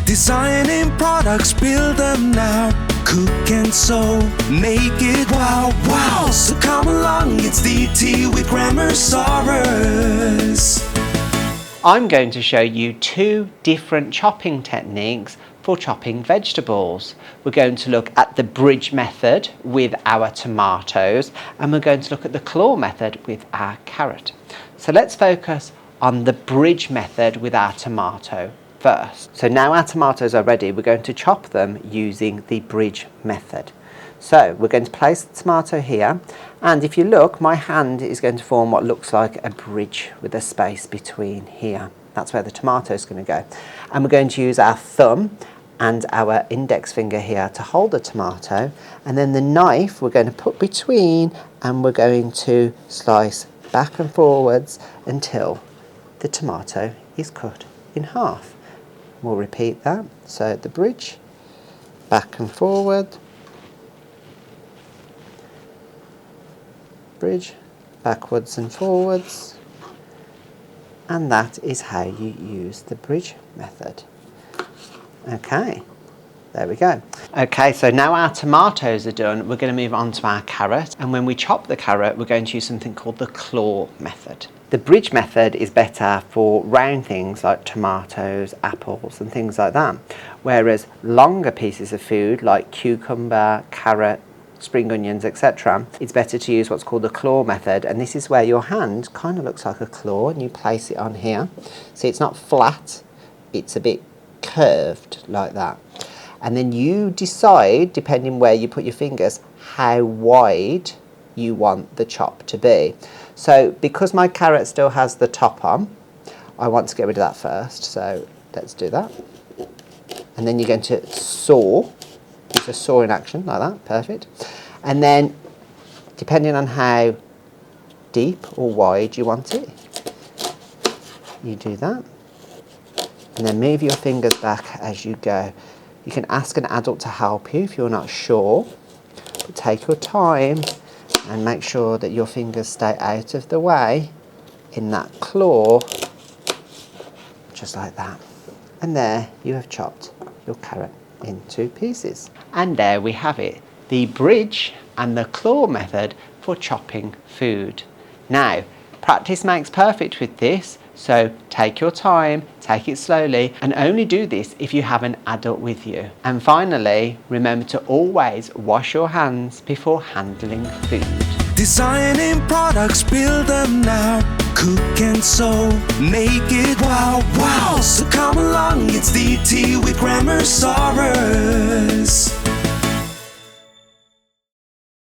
Designing products, build them now. Cook and sew, make it wow, wow. So come along, it's DT with Grammarsaurus. I'm going to show you two different chopping techniques for chopping vegetables. We're going to look at the bridge method with our tomatoes, and we're going to look at the claw method with our carrot. So let's focus on the bridge method with our tomato first. So now our tomatoes are ready, we're going to chop them using the bridge method. So we're going to place the tomato here, and if you look, my hand is going to form what looks like a bridge with a space between here. That's where the tomato is going to go. And we're going to use our thumb and our index finger here to hold the tomato, and then the knife we're going to put between, and we're going to slice back and forwards until the tomato is cut in half. We'll repeat that. So the bridge, back and forward, bridge, backwards and forwards, and that is how you use the bridge method. Okay, there we go. Okay, so now our tomatoes are done, we're going to move on to our carrot, and when we chop the carrot, we're going to use something called the claw method. The bridge method is better for round things like tomatoes, apples and things like that, whereas longer pieces of food like cucumber, carrot, spring onions, etc., it's better to use what's called the claw method, and this is where your hand kind of looks like a claw and you place it on here. See, it's not flat, it's a bit curved like that, and then you decide, depending where you put your fingers, how wide you want the chop to be. So because my carrot still has the top on, I want to get rid of that first, so let's do that. And then you're going to saw. It's a saw in action like that, perfect. And then depending on how deep or wide you want it, you do that. And then move your fingers back as you go. You can ask an adult to help you if you're not sure, but take your time and make sure that your fingers stay out of the way in that claw, just like that. And there you have chopped your carrot in two pieces. And there we have it, the bridge and the claw method for chopping food. Now, practice makes perfect with this, so take your time, take it slowly, and only do this if you have an adult with you. And finally, remember to always wash your hands before handling food. Designing products, build them now. Cook and sew, make it wow, wow. So come along, it's DT with Grammarsaurus.